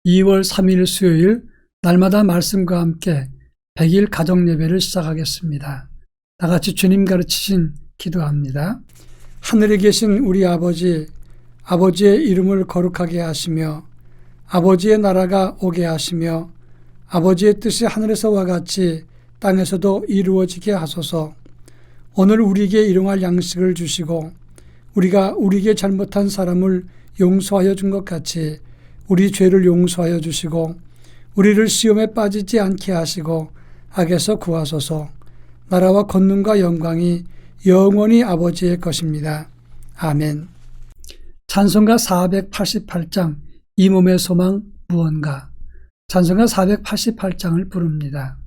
2월 3일 수요일 날마다 말씀과 함께 100일 가정예배를 시작하겠습니다. 다같이 주님 가르치신 기도합니다. 하늘에 계신 우리 아버지, 아버지의 이름을 거룩하게 하시며 아버지의 나라가 오게 하시며 아버지의 뜻이 하늘에서와 같이 땅에서도 이루어지게 하소서. 오늘 우리에게 일용할 양식을 주시고 우리가 우리에게 잘못한 사람을 용서하여 준 것 같이 우리 죄를 용서하여 주시고 우리를 시험에 빠지지 않게 하시고 악에서 구하소서. 나라와 권능과 영광이 영원히 아버지의 것입니다. 아멘. 찬송가 488장 이 몸의 소망 무언가. 찬송가 488장을 부릅니다.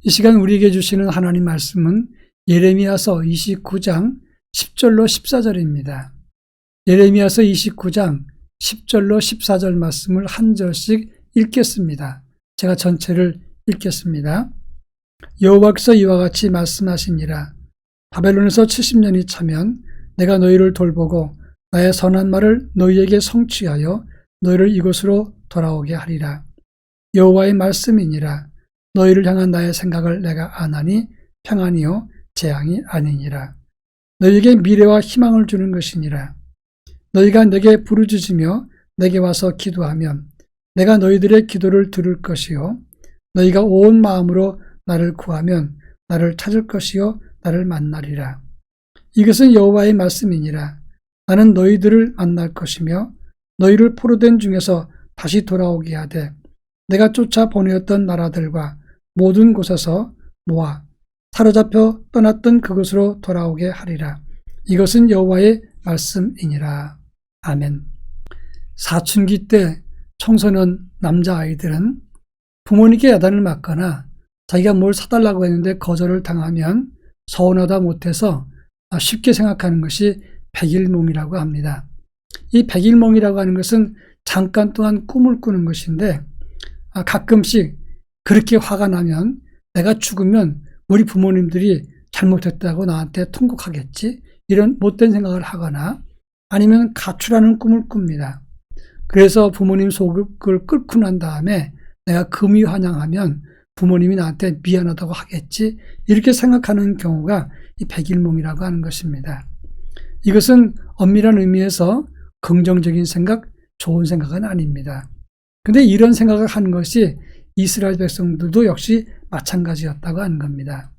이 시간 우리에게 주시는 하나님 말씀은 예레미야서 29장 10절로 14절입니다. 예레미야서 29장 10절로 14절 말씀을 한 절씩 읽겠습니다. 제가 전체를 읽겠습니다. 여호와께서 이와 같이 말씀하시니라. 바벨론에서 70년이 차면 내가 너희를 돌보고 나의 선한 말을 너희에게 성취하여 너희를 이곳으로 돌아오게 하리라. 여호와의 말씀이니라. 너희를 향한 나의 생각을 내가 아나니 평안이요 재앙이 아니니라. 너희에게 미래와 희망을 주는 것이니라. 너희가 내게 부르짖으며 내게 와서 기도하면 내가 너희들의 기도를 들을 것이요 너희가 온 마음으로 나를 구하면 나를 찾을 것이요 나를 만나리라. 이것은 여호와의 말씀이니라. 나는 너희들을 만날 것이며 너희를 포로된 중에서 다시 돌아오게 하되 내가 쫓아 보내었던 나라들과 모든 곳에서 모아 사로잡혀 떠났던 그곳으로 돌아오게 하리라. 이것은 여호와의 말씀이니라. 아멘. 사춘기 때 청소년 남자아이들은 부모님께 야단을 맞거나 자기가 뭘 사달라고 했는데 거절을 당하면 서운하다 못해서 쉽게 생각하는 것이 백일몽이라고 합니다. 이 백일몽이라고 하는 것은 잠깐 동안 꿈을 꾸는 것인데 가끔씩 그렇게 화가 나면 내가 죽으면 우리 부모님들이 잘못했다고 나한테 통곡하겠지? 이런 못된 생각을 하거나 아니면 가출하는 꿈을 꿉니다. 그래서 부모님 속을 끓고 난 다음에 내가 금이 환영하면 부모님이 나한테 미안하다고 하겠지? 이렇게 생각하는 경우가 이 백일몽이라고 하는 것입니다. 이것은 엄밀한 의미에서 긍정적인 생각, 좋은 생각은 아닙니다. 근데 이런 생각을 하는 것이 이스라엘 백성들도 역시 마찬가지였다고 하는 겁니다.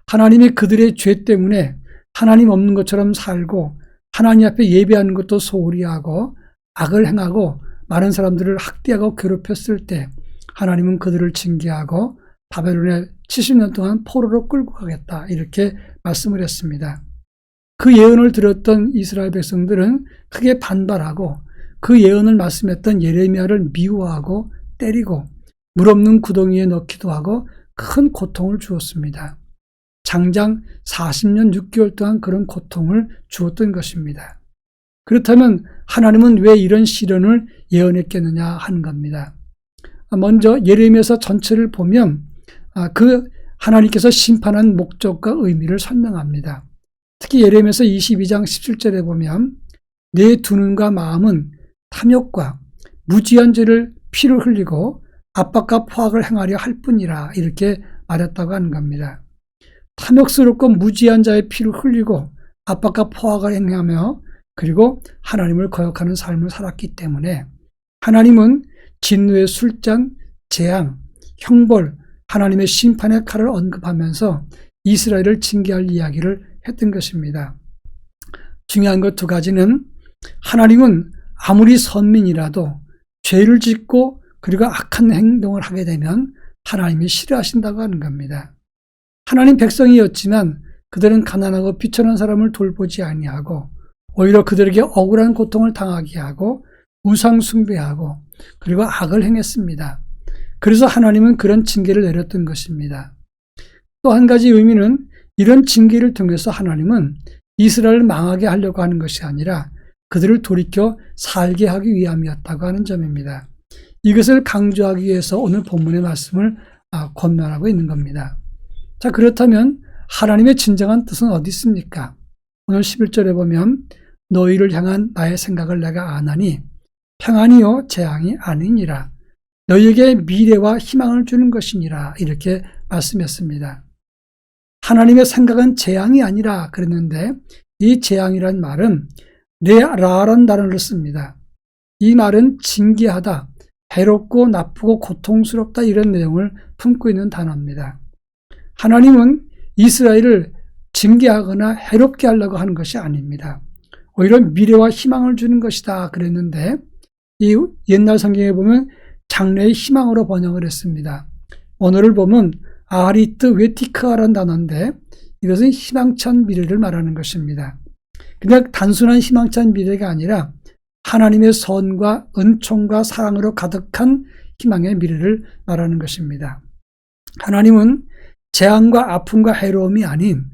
하나님이 그들의 죄 때문에 하나님 없는 것처럼 살고 하나님 앞에 예배하는 것도 소홀히 하고 악을 행하고 많은 사람들을 학대하고 괴롭혔을 때 하나님은 그들을 징계하고 바벨론에 70년 동안 포로로 끌고 가겠다 이렇게 말씀을 했습니다. 그 예언을 들었던 이스라엘 백성들은 크게 반발하고 그 예언을 말씀했던 예레미야를 미워하고 때리고 물 없는 구덩이에 넣기도 하고 큰 고통을 주었습니다. 장장 40년 6개월 동안 그런 고통을 주었던 것입니다. 그렇다면 하나님은 왜 이런 시련을 예언했겠느냐 하는 겁니다. 먼저 예레미야서 전체를 보면 그 하나님께서 심판한 목적과 의미를 설명합니다. 특히 예레미야서 22장 17절에 보면 내 두 눈과 마음은 탐욕과 무지한 죄를 피를 흘리고 압박과 포악을 행하려 할 뿐이라 이렇게 말했다고 하는 겁니다. 탐욕스럽고 무지한 자의 피를 흘리고 압박과 포악을 행하며 그리고 하나님을 거역하는 삶을 살았기 때문에 하나님은 진노의 술잔, 재앙, 형벌, 하나님의 심판의 칼을 언급하면서 이스라엘을 징계할 이야기를 했던 것입니다. 중요한 것 두 가지는 하나님은 아무리 선민이라도 죄를 짓고 그리고 악한 행동을 하게 되면 하나님이 싫어하신다고 하는 겁니다. 하나님 백성이었지만 그들은 가난하고 비천한 사람을 돌보지 아니하고 오히려 그들에게 억울한 고통을 당하게 하고 우상 숭배하고 그리고 악을 행했습니다. 그래서 하나님은 그런 징계를 내렸던 것입니다. 또 한 가지 의미는 이런 징계를 통해서 하나님은 이스라엘을 망하게 하려고 하는 것이 아니라 그들을 돌이켜 살게 하기 위함이었다고 하는 점입니다. 이것을 강조하기 위해서 오늘 본문의 말씀을 권면하고 있는 겁니다. 자, 그렇다면 하나님의 진정한 뜻은 어디 있습니까? 오늘 11절에 보면 너희를 향한 나의 생각을 내가 아나니 평안이요 재앙이 아니니라. 너희에게 미래와 희망을 주는 것이니라. 이렇게 말씀했습니다. 하나님의 생각은 재앙이 아니라 그랬는데 이 재앙이란 말은 레라라는 단어를 씁니다. 이 말은 징계하다, 해롭고 나쁘고 고통스럽다 이런 내용을 품고 있는 단어입니다. 하나님은 이스라엘을 징계하거나 해롭게 하려고 하는 것이 아닙니다. 오히려 미래와 희망을 주는 것이다 그랬는데 이 옛날 성경에 보면 장래의 희망으로 번역을 했습니다. 언어를 보면 아리트 웨티크아라는 단어인데 이것은 희망찬 미래를 말하는 것입니다. 그냥 단순한 희망찬 미래가 아니라 하나님의 선과 은총과 사랑으로 가득한 희망의 미래를 말하는 것입니다. 하나님은 재앙과 아픔과 해로움이 아닌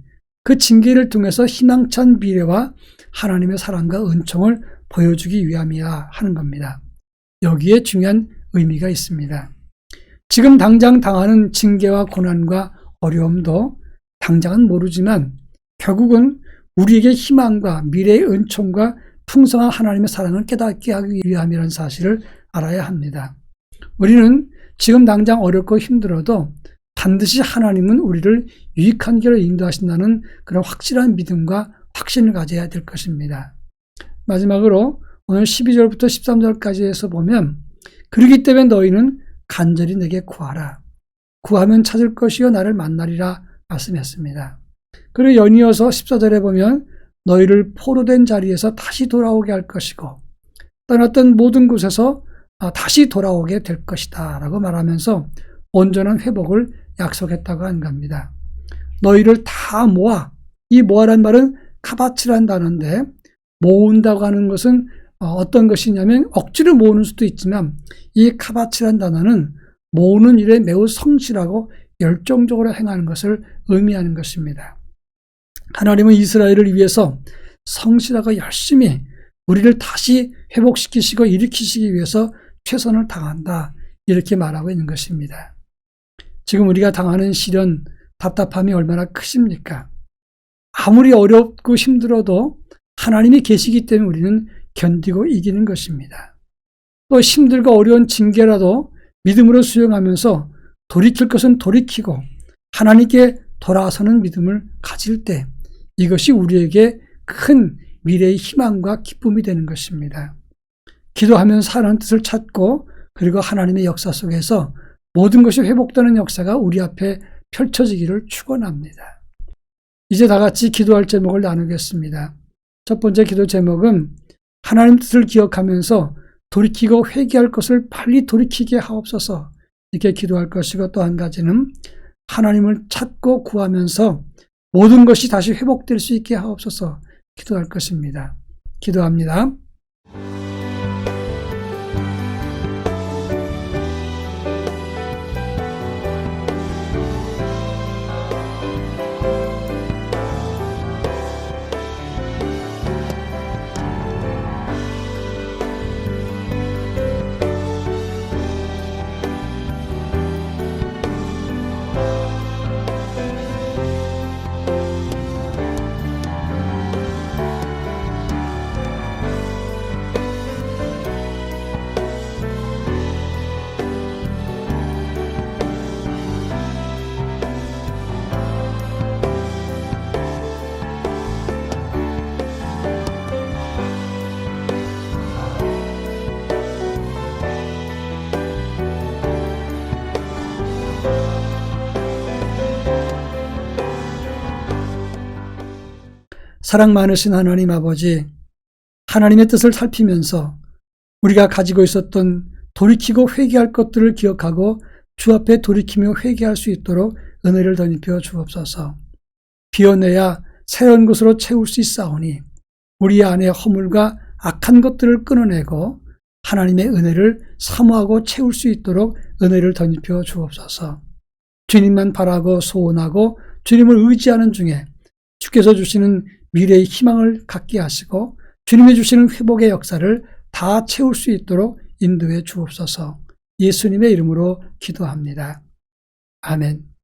그 징계를 통해서 희망찬 미래와 하나님의 사랑과 은총을 보여주기 위함이야 하는 겁니다. 여기에 중요한 의미가 있습니다. 지금 당장 당하는 징계와 고난과 어려움도 당장은 모르지만 결국은 우리에게 희망과 미래의 은총과 풍성한 하나님의 사랑을 깨닫게 하기 위함이라는 사실을 알아야 합니다. 우리는 지금 당장 어렵고 힘들어도 반드시 하나님은 우리를 유익한 길로 인도하신다는 그런 확실한 믿음과 확신을 가져야 될 것입니다. 마지막으로 오늘 12절부터 13절까지 해서 보면 그러기 때문에 너희는 간절히 내게 구하라. 구하면 찾을 것이요 나를 만나리라 말씀했습니다. 그리고 연이어서 14절에 보면 너희를 포로된 자리에서 다시 돌아오게 할 것이고 떠났던 모든 곳에서 다시 돌아오게 될 것이다 라고 말하면서 온전한 회복을 약속했다고 한 겁니다. 너희를 다 모아, 이 모아란 말은 카바치란 단어인데 모은다고 하는 것은 어떤 것이냐면 억지로 모으는 수도 있지만 이 카바치란 단어는 모으는 일에 매우 성실하고 열정적으로 행하는 것을 의미하는 것입니다. 하나님은 이스라엘을 위해서 성실하고 열심히 우리를 다시 회복시키시고 일으키시기 위해서 최선을 다한다 이렇게 말하고 있는 것입니다. 지금 우리가 당하는 시련, 답답함이 얼마나 크십니까? 아무리 어렵고 힘들어도 하나님이 계시기 때문에 우리는 견디고 이기는 것입니다. 또 힘들고 어려운 징계라도 믿음으로 수용하면서 돌이킬 것은 돌이키고 하나님께 돌아서는 믿음을 가질 때 이것이 우리에게 큰 미래의 희망과 기쁨이 되는 것입니다. 기도하면서 하나님 뜻을 찾고 그리고 하나님의 역사 속에서 모든 것이 회복되는 역사가 우리 앞에 펼쳐지기를 축원합니다. 이제 다 같이 기도할 제목을 나누겠습니다. 첫 번째 기도 제목은 하나님 뜻을 기억하면서 돌이키고 회개할 것을 빨리 돌이키게 하옵소서, 이렇게 기도할 것이고, 또 한 가지는 하나님을 찾고 구하면서 모든 것이 다시 회복될 수 있게 하옵소서 기도할 것입니다. 기도합니다. 사랑 많으신 하나님 아버지, 하나님의 뜻을 살피면서 우리가 가지고 있었던 돌이키고 회개할 것들을 기억하고 주 앞에 돌이키며 회개할 수 있도록 은혜를 덧입혀 주옵소서. 비워내야 새로운 것으로 채울 수 있사오니 우리 안에 허물과 악한 것들을 끊어내고 하나님의 은혜를 사모하고 채울 수 있도록 은혜를 덧입혀 주옵소서. 주님만 바라고 소원하고 주님을 의지하는 중에 주께서 주시는 미래의 희망을 갖게 하시고 주님이 주시는 회복의 역사를 다 채울 수 있도록 인도해 주옵소서. 예수님의 이름으로 기도합니다. 아멘.